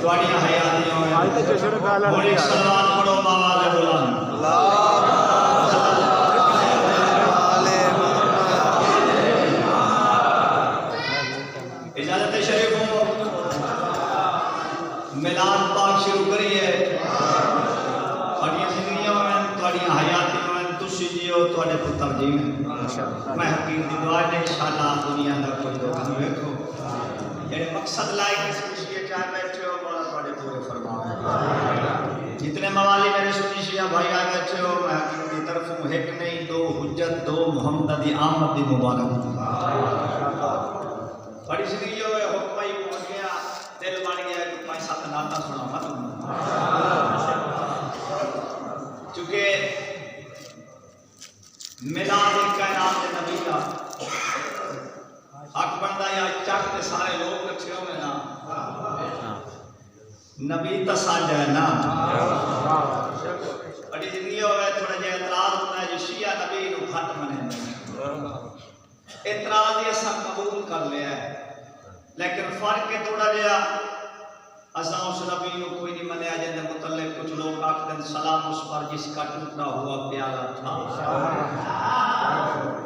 ਤੁਹਾਡੀਆਂ ਹਯਾਤੀਆਂ ਹੋਣ। ਅੱਜ ਤੇ ਜਸ਼ਨ ਕਾਲਾ ਹੁਣ ਇੱਕ ਸਲਾਤ ਪੜੋ ਬਾਬਾ बुलंद इजाजत शरीफ हो मिलाद पाक शुरू करिए। हयाती तुसी जियो तुहाडे पुत्र जीवन। मैं हकीम की दुआ ने इंशाअल्लाह दुनिया का कोई धोखा नहीं वेखो जेड़े मकसद लाए किस खुशी चाहे बैठे हो मौला तुहाडे पूरे फरमावे। जितने मवाली मेरे सुन्नी शिया भाई आ बैठे हो मैं हकीम की तरफ एक नहीं दो हुज्जत दो मोहम्मद दी आमद दी मुबारक। बड़ी जिंदगी हो हुक्म ही पहुंच गया दिल बन गया कि मैं सत नाता सुनावा तुम चूंकि मिलाद कायनात के नबी का हक बनता या चक के सारे लोग इकट्ठे हो ना नबी तो साझा है ना। बड़ी जिंदगी हो थोड़ा जिहा एतराज होता है जो शिया नबी को घट मने एतराज ये सब कबूल कर लिया है लेकिन फर्क है थोड़ा जिहा असा उस नबी को कोई नहीं मनिया जिंदे मुतल्लिक कुछ लोग आखते हैं सलाम उस पर जिसका टूटा हुआ प्याला था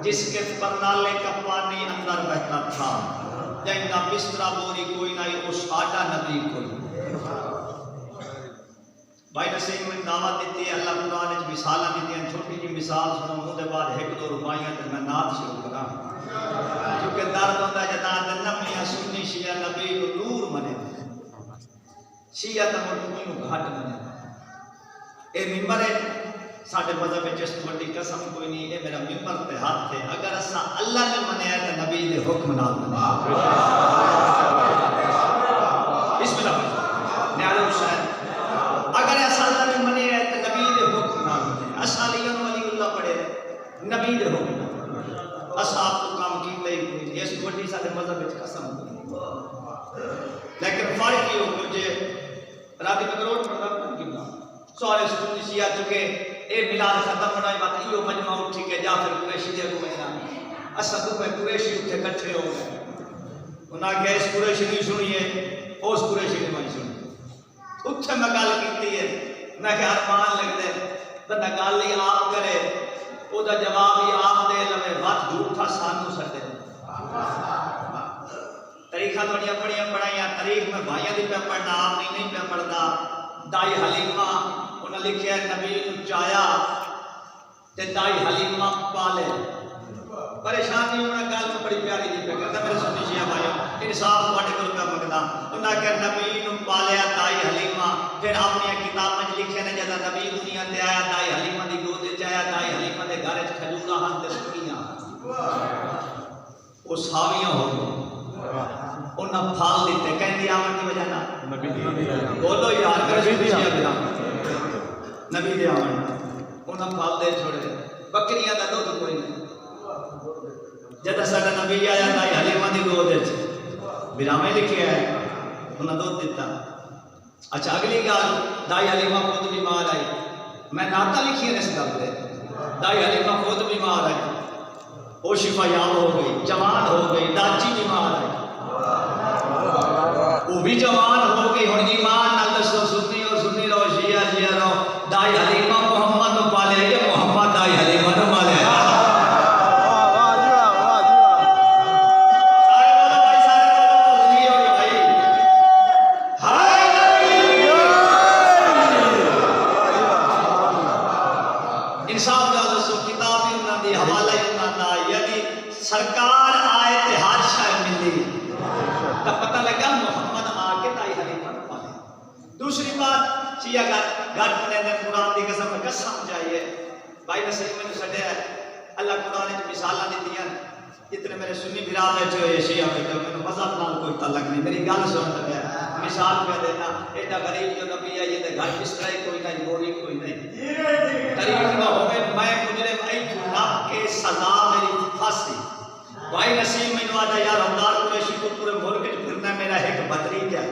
जिसके परनाले का पानी अंदर बहता था जिनका बिस्तरा बोरी कोई नहीं वो साडा नबी कोई। भाई नसीम में दावत दी है अल्लाह कुरान में मिसाल दी है छोटी जी मिसाल सुनो उसके बाद एक दो रुपया तो मैं नात शुरू करा क्योंकि दर्द होता है जदा नबियां सुन्नी शिया नबी को नूर मने शिया तो मुर्तमी को घट मने ए मिंबर है साडे मजहब में जिस बड़ी कसम कोई नहीं ये मेरा मिंबर ते हाथ है अगर असा अल्लाह ने मने तो नबी ने हुक्म नाल मने बिस्मिल्लाह न्यालो हुसैन अगर ऐसा अल्लाह ने मने तो नबी ने हुक्म नाल मने असा अली वलीउल्लाह पढ़े नबी ने हुक्म असा आप तो काम कीता ही कोई इस बड़ी साडे मजहब में कसम लेकिन फर्क ये हो जे रात में करोड़ पढ़ता कितना सारे सुन्नी शिया चुके ए मिलाद खत्म होना बात यो मजमा उठी के जा फिर कुरैशी दे को ना असा तो में कुरैशी उठे इकट्ठे हो गए उना के इस कुरैशी नहीं सुनिए उस कुरैशी ने नहीं सुनी उठे मैं गल कीती है मैं के अरमान लग दे बंदा गल ही आप करे ओदा जवाब ही आप दे लवे बात झूठा सानू सदे तरीका थोड़ियां पढ़ियां पढ़ाइयां तारीख में भाइयों की पे पढ़ना आप नहीं पे पढ़ता दाई हलीमा उन्हें लिखा नबी चाया ते दाई हलीमा पाले परेशानी उन्हें गल में बड़ी प्यारी जी पे कहता मेरे सुन्नी शिया भाइयों इंसाफ तुहाडे कोल पे मंगदा उन्हें कहा नबी पालिया दाई हलीमा फिर अपनी किताब में लिखे ने जदा नबी दुनिया ते आया दाई हलीमा दी गोद च आया दाई हलीमा दे घर च खजूरा हन ते सुखियां वो सावियां हो गई उन्हें फाल दिते कहती आवन की वजह ना बोलो यार नबी दे आवन उन्हें फाल दे छोड़े बकरियां का दुध कोई नहीं जब साडा नबी आया दाई हलीमा दी गोद च बिरामे लिखे है उन्हें दुध दिता। अच्छा अगली गल दाई हलीमा खुद बीमार आई मैं नाता लिखी है इस गल पे दाई हलीमा खुद बीमार आई वो शिफायाब हो गई जवान हो गई दाची बीमार आई वो भी जवान हो गई हुन ईमान नाल दसो सुन्नी और सुन्नी रहो शिया शिया रहो दाई हलीमा मोहम्मद नु पाले या मोहम्मद दाई हलीमा नु पाले सरकार आए ते हर शय मिली तो पता लगा मोहम्मद आके दाई हलीमा पाले। दूसरी बात शिया गट बने कुरान की कसम कसम चाहिए भाई नसीम मैंने सड़े अल्लाह कुरान में मिसाल दी इतने मेरे सुन्नी बिरा बैठे हुए शिया बैठे मैंने मजहब नाल कोई तलक नहीं मेरी गल सुन लगे मिसाल पे देना एडा गरीब जो नबी है ये घर बिस्तरा कोई नहीं बोरी कोई नहीं तरीक ना हो मैं मुजरिम आई नाप के सजा मेरी फांसी भाई नसीम मैंने आता यार हमदार कुरैशी को पूरे मुल्क में फिरना मेरा एक भतीजा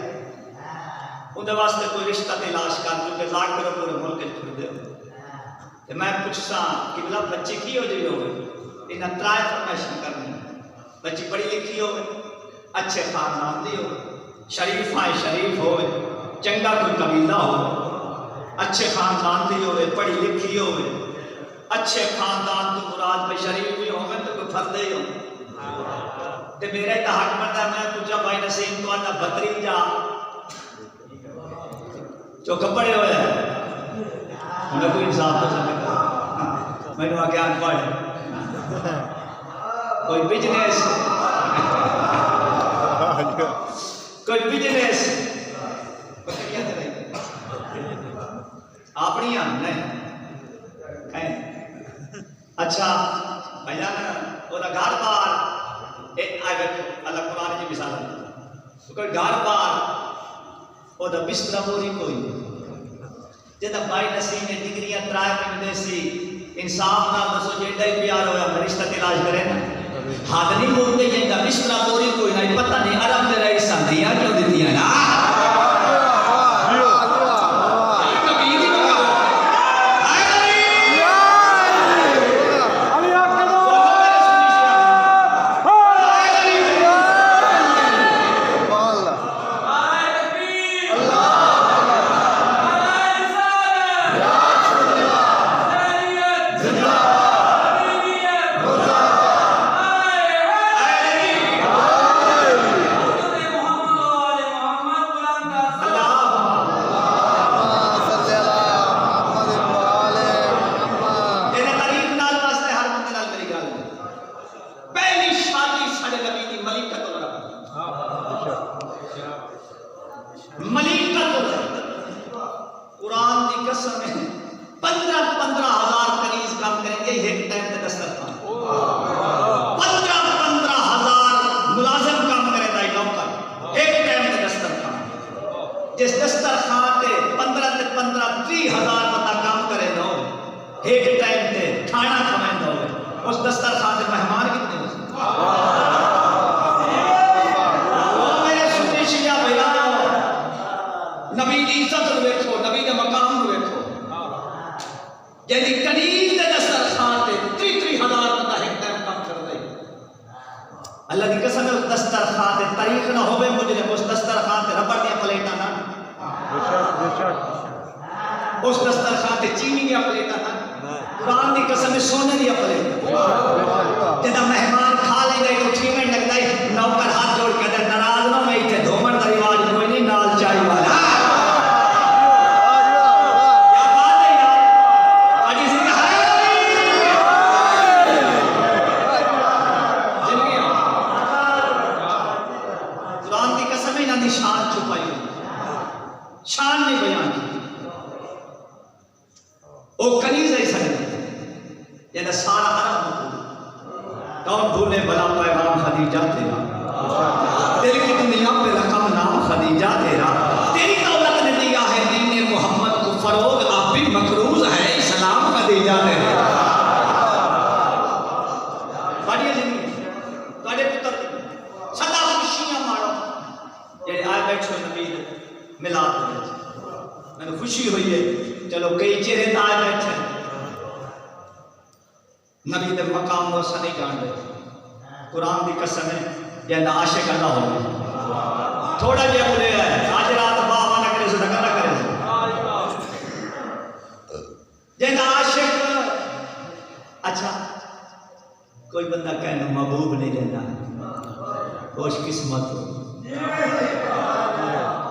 उनके वास्ते कोई रिश्ता तलाश कर चुके जाग करो पूरे मुल्क में फिर दे मैं पूछसा कि बोला बच्ची की हो जी हो इन्हें त्राय फरमाइश करनी बच्ची पढ़ी लिखी हो अच्छे खानदान की हो शरीफ आए शरीफ हो चंगा कोई कबीला हो, अच्छे खानदान की हो, पढ़ी लिखी हो, अच्छे खानदान तो मुराद में शरीफ भी हो, तो कोई फर्दे ही हो। ते मेरा ही हक बनता मैं पूछा भाई नसीम तो आना भतरीजा जो कपड़े होए उन्हें कोई इंसाफ तो सकता मैंने आगे अनपढ़ कोई बिजनेस अपनी नहीं अच्छा भैया घर बार अल्लाह कुरान की मिसाल कोई घर बार ओदा बिस्तरा बोरी कोई जेदा भाई नसीब ने डिग्रियां त्राय पिंदे सी इंसाफ ना दसो जेड़ा ही प्यार होया रिश्ता तलाश करे ना हाथ नहीं मुड़ते जेदा बिस्तरा बोरी कोई नहीं पता नहीं अरब दे रही संधियां क्यों दितियां ना जिस दस्तरखान ते 15,000 बंदा काम करे ना एक टाइम ते खाना खवाएंदा हो उस दस्तरखान ते मेहमान कितने हो मेरे सुन्नी शिया भैया नबी दी इज्जत नु देखो नबी दे मकाम नु देखो जदी कनीज दे दस्तरखान ते 3,000 बंदा एक टाइम काम करदा है अल्लाह दी कसम उस दस्तरखान ते तारीख ना होवे मुझे उस दस्तरखान ते रबड़ दी प्लेटां ना उस दस्तरखान ते चीनी की प्लेटा था कुरान की कसम सोने की प्लेट जदा मेहमान खा लेंगे तो 3 मिनट लगता है नौकर हाथ जोड़ के नाराज ना मैं इतने धोमन का रिवाज कोई नहीं नाल चाय वाला क्या बात है यार आज जिंदगी है जिंदगी कुरान की कसम है ना निशान छुपाई शान नहीं बयान की ओ कनीज ऐसा ये ना सारा अरब कौन भूले भला पैगाम खदीजा तेरा दिल की दुनिया पे रकम नाम खदीजा तेरा तेरी दौलत ने दिया है दीन मोहम्मद को फरोग आप भी मकरूज है सलाम खदीजा तेरा बढ़िया जिंदगी ਤੁਹਾਡੇ पुत्र सदा खुशियां मारो जे आए बैठो नबी मिलाद मैंने खुशी हुई है चलो कई चेहरे ताज बैठे नबी दे मकाम को नहीं जानते कुरान की कसम है जैसा आशिक अल्लाह हो थोड़ा जिहा बोले आज रात बाबा ना करे सदा ना करे जैसा आशिक अच्छा कोई बंदा कहना महबूब नहीं रहता खुशकिस्मत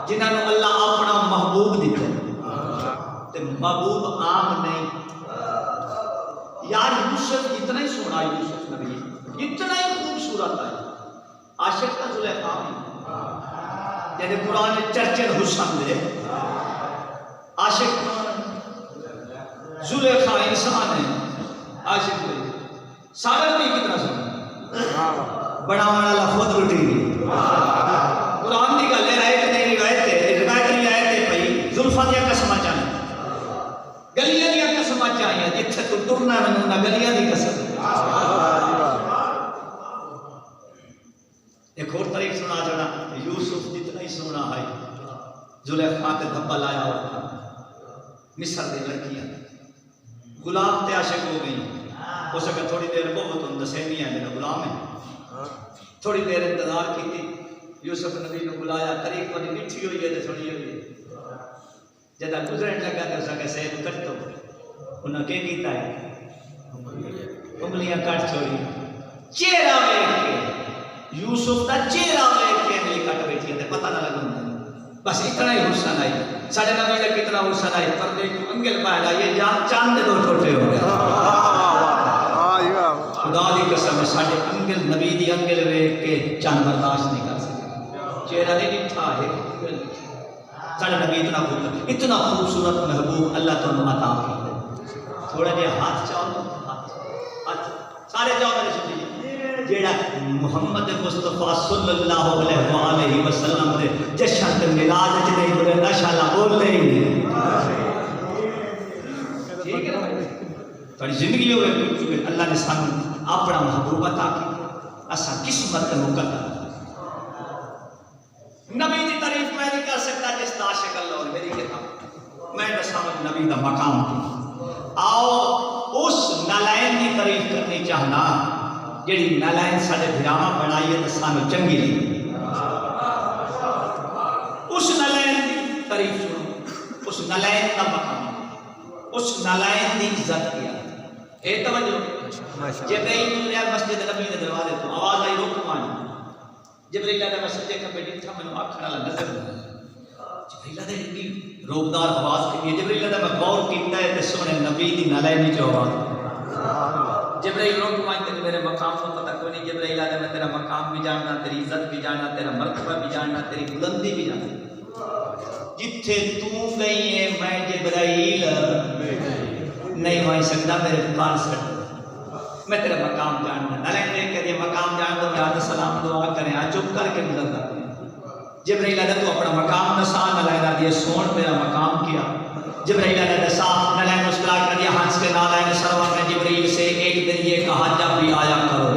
जिन्होंने अल्लाह अपना महबूब दिता ते महबूब आम नहीं यार यूसुफ इतना ही सोना यूसुफ नबी इतना ही खूबसूरत है आशिक का जुलेखा यानी कुरान चर्चन हुस्न दे आशिक जुलेखा इंसान है आशिक सागर भी कितना सोना बनाने वाला खुद लुटी कुरान की गल है रिवायत नहीं आए भाई जुल्फा दिया कसम चाहिए गलियां दिया कसम चाहिए जिथे तू टुरना मैनू ना गलियां दी कसम एक और तारीख सुना जाना यूसुफ जितना ही सोना है जुलेखा ते धब्बा लाया होता मिस्र दी लड़कियां गुलाम ते आशिक हो गई हो सके थोड़ी देर बहुत तुम दसे नहीं है मेरा गुलाम है थोड़ी देर इंतजार की यूसुफ नबी ने बुलाया तारीख बड़ी मिठी हुई है सुनी हुई जदा गुजरन लगा तो उसका सैद कट तो उन्हें क्या कीता है उंगलियां काट छोड़ी चेहरा वेख के यूसुफ का चेहरा वेख के उंगली काट बैठी है पता ना लगा बस इतना ही हुस्न आई साढ़े नबी का कितना हुस्न आई पर्दे को अंगल पाया ये जान चांद दो छोटे हो गए खुदा दी कसम साढ़े अंगल नबी दी अंगल वेख के चांद बर्दाश्त नहीं कर सकते चेहरा नहीं दिखा है साढ़े नबी इतना खूबसूरत महबूब अल्लाह तो अता की थोड़ा जिहा हाथ चाहो हाथ सारे जाओ मेरे सुनिए जेड़ा मुहम्मद मुस्तफा सल्लल्लाहु अलैहि वसल्लम दे जश्न ते मिलाद च नहीं बोले माशाअल्लाह बोलते ही ठीक है ना थोड़ी जिंदगी हो गई अल्लाह ने सानू अपना महबूब अता की असा किस्मत का मुकद्दर नबी की तारीफ मैं नहीं कर सकता जिस आशिक अल्लाह मेरी किताब मैं दसां नबी का मकाम आओ उस नालायन की तारीफ करनी चाहना जेड़ी नालायन साडे भिरावा बनाई है तो सानू चंगी लगी उस नालायन की तारीफ सुनो उस नालायन का मकाम उस नालायन की इज्जत किया ए तवज्जो जिब्रील ने मस्जिद नबी के दरवाजे तो आवाज आई रुक मान जिब्रील ने मैं सच्चे खबे डिठा मैनू आखण वाला नजर जिब्रील ने इतनी रोबदार आवाज की जिब्रील ने मैं गौर कीता है ते सोने नबी दी नालायनी जो आवाज जिब्रील रुक मान ते मेरे मकाम को पता कोई नहीं जिब्रील ने मैं तेरा मकाम भी जानना तेरी इज्जत भी जानना तेरा मर्तबा भी जानना तेरी बुलंदी भी जानना जिथे तू गई है मैं जिब्रील नहीं वहीं सकता मेरे कान से मैं तेरा मकाम जानना नालायन देख के मकाम जान दो मैं आदे सलाम दुआ करें आ चुप करके गुजरता जिब्रील ने तो अपना मकाम दसा नालायन दिए सोन मेरा मकाम किया जिब्रील ने दसा नालायन मुस्कुरा कर दिया हंस के नालायन सरवर ने जिब्रील से एक दिन ये कहा जब भी आया करो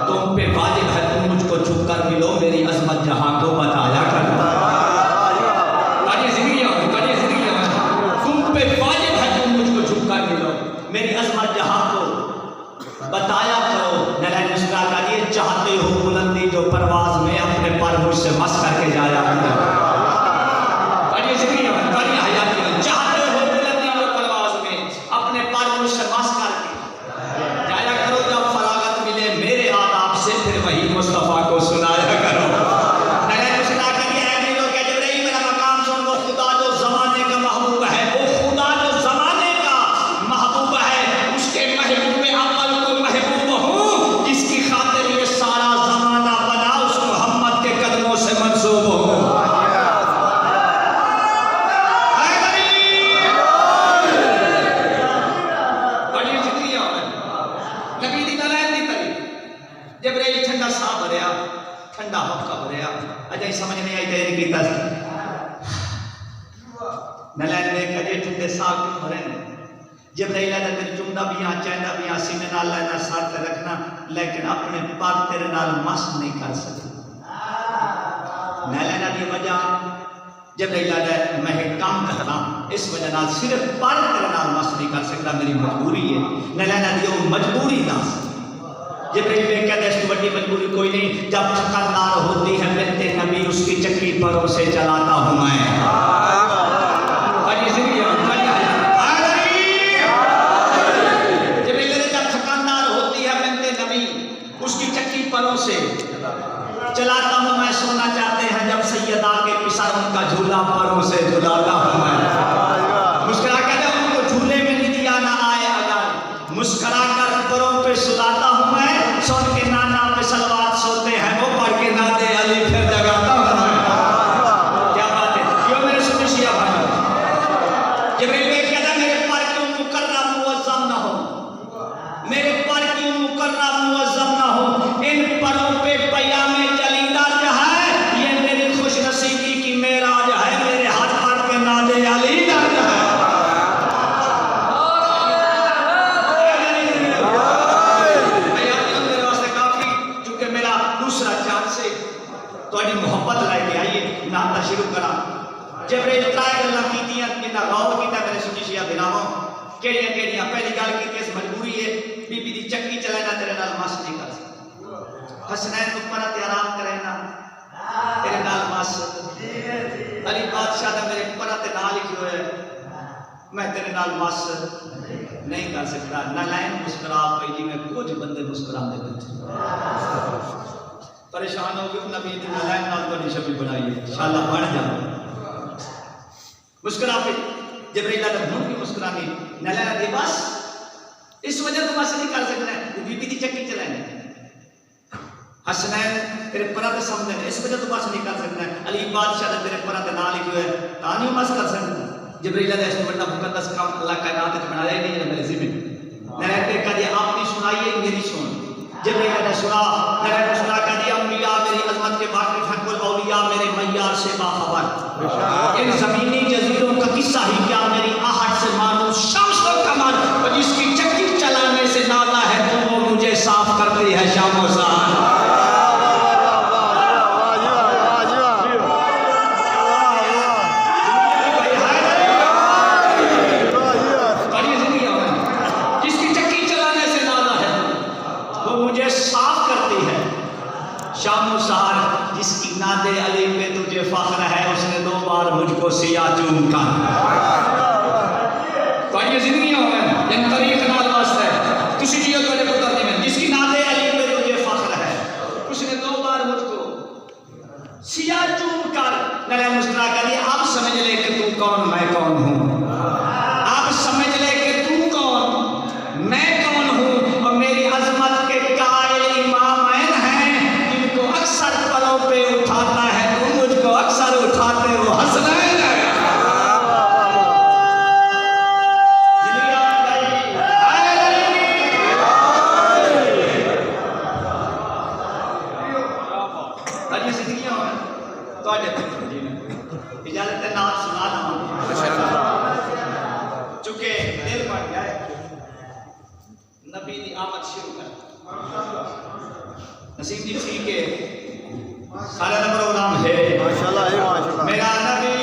तुम पे वाजिब है तुम मुझको छुप कर मिलो मेरी अजमत जहां को बताया करो तुम पे वाजिब है तुम मुझको छुप कर मिलो मेरी अजमत जहां को बताया करो नालायन मुस्कुरा कर दिए चाहते हो बुलंदी जो परवाज में अपने पर मुझसे मस करके जाया चाहते हो बुलंदी जो परवाज में अपने पर मुझसे मस करके जाया करो जब फरागत मिले मेरे आदाब से फिर वही मुस्तफा को सुनाया करो नालायन मुस्कुरा कर दिया है नहीं लोग जिब्रील मेरा मकाम सुन वो खुदा जो जमाने का महबूब है वो खुदा जो जमाने का महबूब है उसके महबूब में अव्वल को महबूब हूँ जिसकी खातिर ये सारा जमाना बना उस मोहम्मद के कदमों से मंसूब हो जिब्रील ठंडा सा भरया ठंडा हफ्का भरया अजय समझ नहीं आई तेरी कीता नालायन ने कजे ठंडे सा भरे जिब्रील ने तेरे चुमदा भी आ चाहता भी आ सीने नाल लेना साथ पे रखना लेकिन अपने पर तेरे नाल मस नहीं कर सकता नालायन दी वजह जिब्रील ने मैं काम करना इस वजह नाल सिर्फ पर तेरे नाल मस नहीं कर सकता मेरी मजबूरी है नालायन दी वो मजबूरी दस जिब्रील ने कहते इसकी बड़ी मजबूरी कोई नहीं जब थकान होती है मिलते नबी उसकी चक्की परों से चलाता हूं मैं जिब्रील ने जब थकान होती है मिलते नबी उसकी चक्की परों से चलाता हूं मैं सोना चाहते हैं जब सैयदा के पिसा उनका झूला परों से झुलाता हूं मैं मुस्कुरा कर उनको झूले में निदिया ना आए अगर मुस्कुरा कर परों पे सुलाता हूं मैं सुन के नाना पे सलवार सोते हैं वो पढ़ के नादे अली फिर जगाता हूं क्या बात है क्यों मेरे सुनी शिया भाई जिब्रील ने कहता मेरे पर क्यों मुकर्रम मुअज्जम ना हो मेरे पर क्यों मुकर्रम मुअज्जम ना हो इन परों पे पयामे जलीदा जो है ये मेरी खुशनसीबी की मेराज है मेरे हर पर पे नादे अली दर्ज है मोहब्बत लैके आइए नाता शुरू करा जिब्रील त्राई गल्लां कीतियां जिन्ना गौर कीता मेरे सुनी शिया बिरावो केड़ियां पहली गल की इस मजबूरी है बीबी दी चक्की चलाना तेरे नाल मस नहीं कर सकता हसनैन ऊपर ते आराम करे ना तेरे नाल मस अली बादशाह ने मेरे पर ते नाल लिखियो है मैं तेरे नाल मस नहीं कर सकता। नालैन मुस्कुरा पई जी मैं कुछ बंदे मुस्कुराते बैठे परेशान हो गए नबी दी नालैन नाल तो छवि बनाई है इंशाअल्लाह बन जाए मुस्कुरा पे जबरील ने मुंह की मुस्कुरानी नालैन दी बस इस वजह तो मस नहीं कर सकता बीबी की चक्की चलाने हसनैन तेरे पर ते समझे इस वजह तो बस नहीं कर सकता। अली बादशाह ने तेरे पर ते ना लिखियो है ता नहीं बस कर सकता। जबरील ने ऐसा बड़ा मुकद्दस काम अल्लाह कायनात में बनाया ही नहीं है मेरे ज़िम्मे मैंने कहा आपने सुनाई मेरी सुन जबरील ने सुना मैंने सुना कहा अम्बिया मेरी अजमत के वाकिफ हैं कुल औलिया मेरे मय्यार से बाखबर इन ज़मीनी जजीरों का किस्सा ही क्या मेरी आहट से मानो शम्स और कमर और जिसकी चक्की चलाने से नाला है तो वो मुझे साफ करती है शाम और सहार। शाम सहार जिसकी नादे अली पे तुझे फख्र है उसने 2 बार मुझको सिया चूम कर तो ये जिंदगी हो गए इन तरीक नाल वास्ते तुसी जियो तोरे पुत्र दी में जिसकी नादे अली पे तुझे फख्र है उसने 2 बार मुझको सिया चूम कर नले मुस्कुरा कर दिया अब समझ ले कि तू कौन मैं कौन हूं अब समझ ले कि तू कौन मैं कौन हूं और मेरी अजमत के कायल इमाम अक्सर पलों पे उठाता है तुम मुझको अक्सर उठाते हो हसनैन इजाजत नाम सुना चुके दिल बढ़ जाए नबी की आमद शुरू कर नसीब जी ठीक है सारा प्रोग्राम है माशाल्लाह है माशाल्लाह मेरा नबी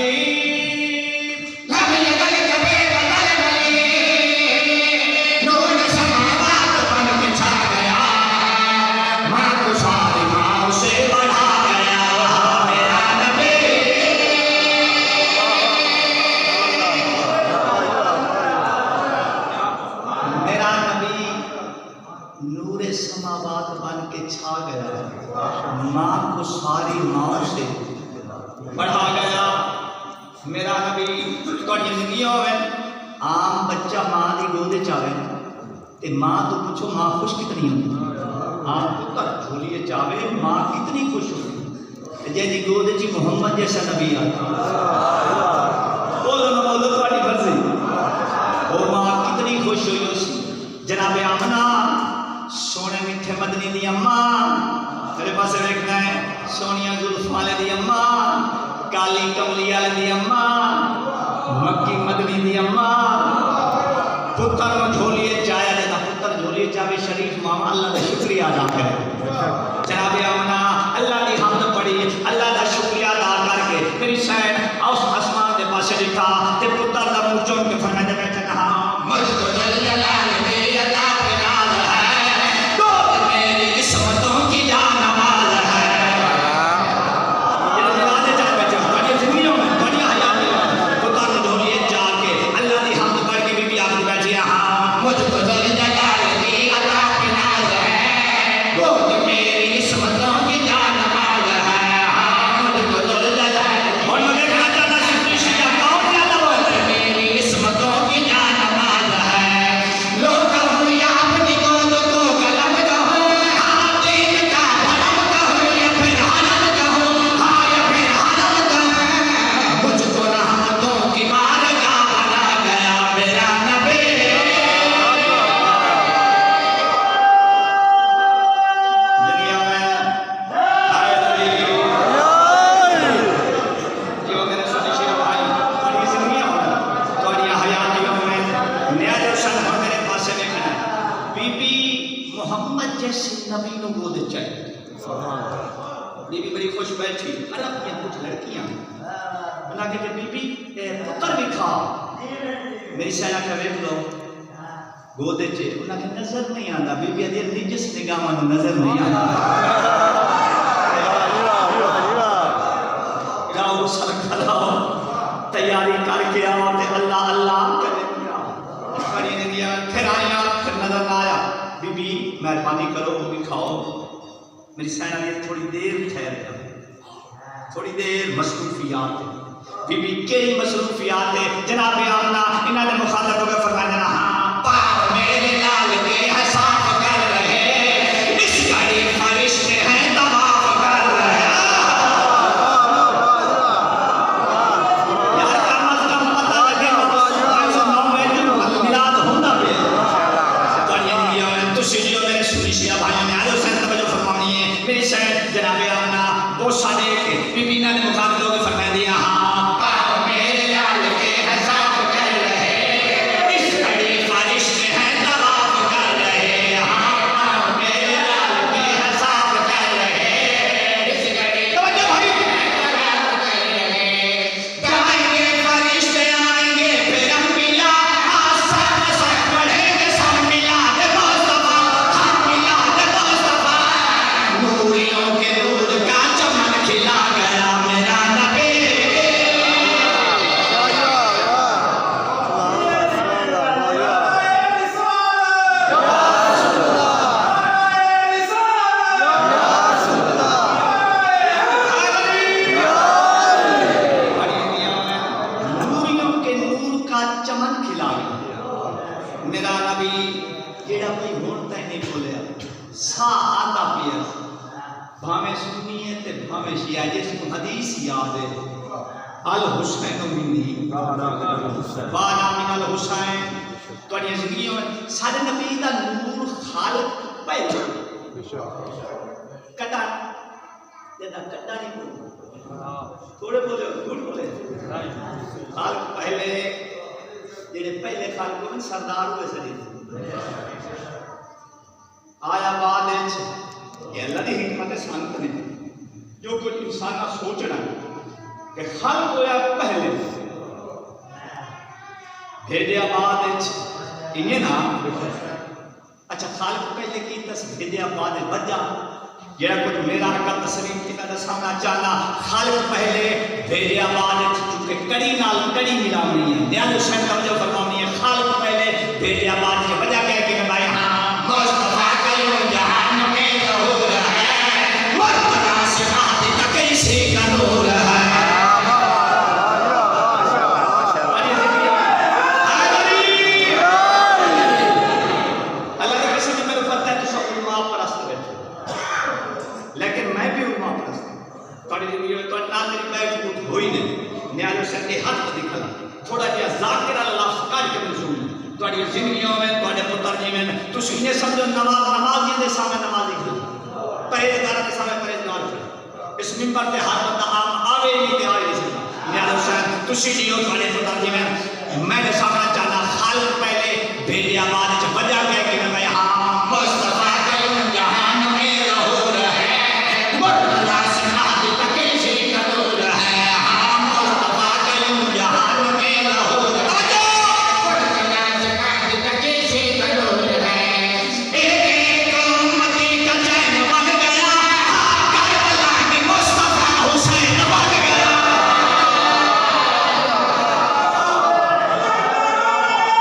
माँ को सारी माँ से बढ़ा गया मेरा नबी थोड़ी जिंदगी होवे आम बच्चा माँ की गोद चावे ते माँ तो पूछो माँ खुश कितनी होती आम पुत्र झोलिए चावे माँ कितनी खुश होती जैसी गोद ची मोहम्मद जैसा नबी आता बोलो ना बोलो थोड़ी मर्जी वो माँ कितनी खुश हुई उस जनाबे आमना सोने मिठे मदनी दी अम्मा मेरे पास देखना है सोनिया जुल्फा दी अम्मा काली कमली वाले दी अम्मा मक्की मदनी दी अम्मा पुत्र झोलिए चाया लेना पुत्र झोलिए चावे शरीफ मामा अल्लाह का शुक्रिया अदा करे जनाबे आमना अल्लाह की हमद पढ़ी अल्लाह का शुक्रिया अदा करके मेरी सैन उस आसमान के पास लिखा ते पुत्र का मुंह चौंक के फरमाते बैठे कहा मुझको जल जलाल दे अल्लाह के नाम है तो मेरी किस्मतों की जान बीबी बड़ी खुश बैठी अरबियां कुछ लड़कियां बना के बीबी पुत्र भी खा मेरी सैना का वेख लो गोदे च उन्हें नजर नहीं आता बीबी अदे निजस निगाहां नजर नहीं आता के आओ ते अल्लाह अल्लाह करे करी ने दिया फिर आया फिर नजर ना आया बीबी मेहरबानी करो वो भी खाओ मेरी सैना ने थोड़ी देर ठहर गया थोड़ी देर मसरूफियात बीबी केड़ी मसरूफियात है जनाब आमना इन्होंने मुखातब होकर फरमाया हाँ पाँव मेरे लाल के है साफ कर रहे इस घड़ी फरिश्ते हैं तवाफ कर रहे यार कम अज कम पता लगे 509 में मिलाद होता पे तो सीढ़ियों में सुनिशिया भाइयों ने आलो संत बजो फरमानी है मेरी सैन जनाब आमना बहुत सारे बीबी ने मुखातब होकर फरमाया दिया हाँ मेरा नबी जेड़ा कोई होता ही नहीं बोलिया सा आंदा पिया भावे सुन्नी है ते भावे शिया जिसको हदीस याद है अल हुसैन मिन्नी वाना मिनल हुसैन तोड़ी जिंदगियों में सारे नबी दा नूर खालिक पहले कटा जेदा कटा नहीं बोल थोड़े बोले झूठ बोले खालिक पहले जेड़े पहले खालिक को सरदार हुए सदी आया बाद ये अल्लाह की हिकमत संत ने जो कुछ इंसान का सोचना कि खालिक होया पहले भेजा बाद इन्हें ना अच्छा खालिक पहले की तस भेजा बाद बजा जेड़ा कुछ मेरा का तस्लीम की का सामना चाहना खालिक पहले भेजा बाद चूंकि कड़ी नाल कड़ी मिलावनी है न्याय हुसैन का जो फरमानी है खालिक पहले भेजा बाद की वजह क्या है कि भाई हां मुस्तफा कयो जहान में ज़हूर है मुर्तजा से आदि तक इसी का नूर है अल्लाह की कसम मेरे पता है तो सब उम्मा परस्त बैठे लेकिन मैं भी उम्मा परस्त थोड़ी जिंदगी में तो ना मेरी बैठ उठ हुई नहीं न्याय हुसैन के हाथ में दिखला थोड़ा जिहा जाकिर अल्लाह काट के मंसूब थोड़ी जिंदगियों में थोड़े पुत्र जी में तुम इन्हें समझो नमाजी के सामने नमाजी खड़ो परहेजगार के सामने परहेजगार खड़ो इस मिंबर पे हर बंदा आम आवे नहीं ते आए नहीं सकता न्याय हुसैन तुसी जियो थोड़े पुत्र जी में मैंने सामने चाहना खालिक पहले भेजा बाद च वजह क्या कि मैं हां मुस्तफा कयो जहान में ज़हूर है मुर्तजा से आदि तक इसी का नूर है हां मुस्तफा कयो जहान में ज़हूर है मुर्तजा से आदि तक इसी का नूर है एक उम्मती का चैन बन गया करबला में मुस्तफा हुसैन बन गया मुस्तफा हुसैन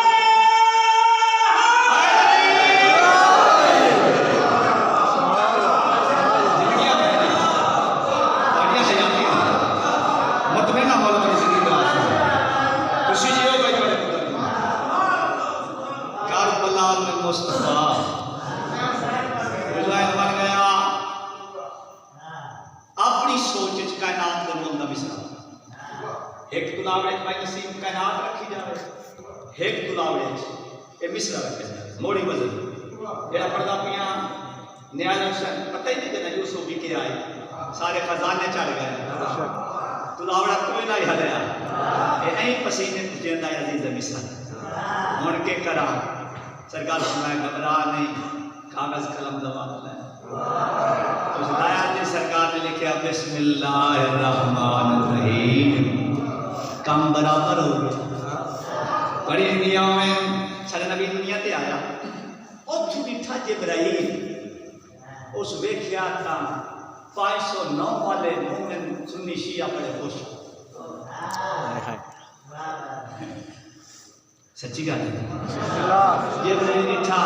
बन गया अपनी सोच कायनात के बंदा मिसरा एक तुलावड़े भाई नसीब कायनात रखी जाए एक तुलावड़े ये मिसरा रखे जाए मोड़ी बदल जेड़ा पड़दा पिया न्याय हुसैन पता ही नहीं चला यूसुफ भी के आए सारे खजाने चढ़ गए तुलावड़ा कोई ना हलया ये ऐ पसीने जेंदा अजीज मिसरा हुन के करा सरकार सुनाए घबरा नहीं कागज कलम दबा ले तो लाया जी सरकार ने लिखा बिस्मिल्लाहिर्रहमानिर्रहीम काम बराबर हो गया बड़ी दुनिया में सारे नबी दुनिया ते आया उठू डिठा जिब्राइल उस वेख्या ता 509 वाले मोमिन सुन्नी शिया बड़े खुश सच्ची गल है। जिब्राइल दिठा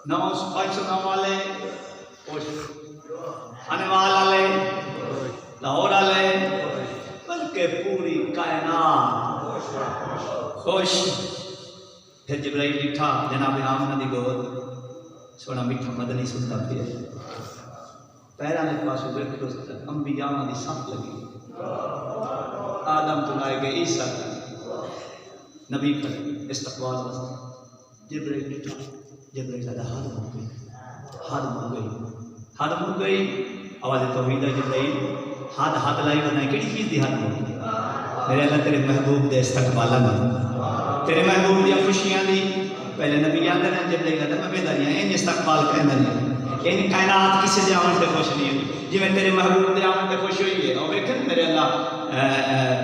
509 वाले, अनवाल वाले, लाहौर वाले, बल्कि पूरी कायनात खुश। फिर जिब्राइल दिठा जनाब आमना दी गोद, सोना मिठा मदनी सुनता पिया, पैरां दे पासों बैठो अंबिया दी सफ लगी, आदम तो लाए गए ईसा नबी का इस्तकबाल वास्ते। जिब्राइल दिठा, जिब्राइल दा हद मुक गई, हद मुक गई, हद मुक गई। आवाज़ तौहीद है जिब्राइल हद लाई बनाई किहड़ी चीज़ दी हद मुक गई? मेरे अल्लाह तेरे महबूब दे इस्तकबाल दी, तेरे महबूब दी खुशियां दी। पहले नबी आंदे ने, जिब्राइल कहता मैं बेदारियां इन इस्तकबाल कहंदे ने, इन कायनात किसी दे आवन ते खुश नहीं हुई जिवें तेरे महबूब दे आवन ते खुश हुई है। और वेख मेरे अल्लाह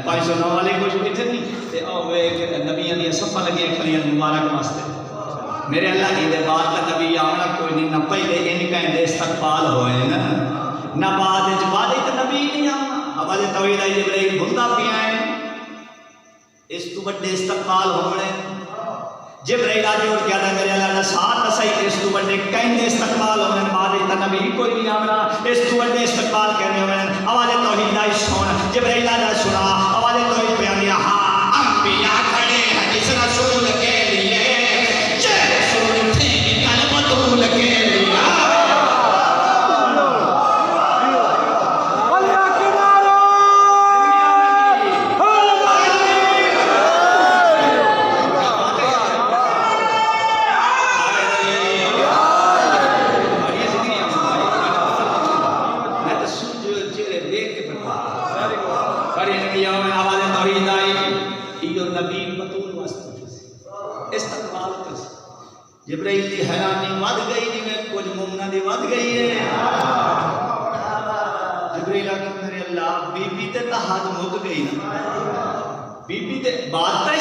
509 वाले खुश किथे नहीं ते और वेख नबियां दी सफा लगी खलियां मुबारक वास्ते। मेरे अल्लाह की दे बाद का नबी आना कोई नहीं, ना पहले इन कहंदे इस्तकबाल होए ना बाद विच बाद ते नबी नहीं आना। हवाले तौहीद है जिब्राइल भुलदा पिया है, इस तू बड़े इस्तकबाल होने। जिब्राइल आज और क्या था मेरे अल्लाह दा साथ सही, इस तू बड़े कहंदे इस्तकबाल होने बाद ते नबी कोई नहीं आना, इस तू बड़े इस्तकबाल कहने होने। आवाज़ तौहीद दा सुन, जिब्राइल दा सुना, आवाज़ तौहीद पे आनी हां अंबिया खड़े हैं इस रसूल के लिए, जे रसूल थे कल बतूल के लिए। जिब्राइल की हैरानी वध गई जिवें कुछ मुमना दी वध गई है। जिब्राइल आखिर मेरे अल्लाह बीबी ते हद मुक गई ना, बीबी ते बात तो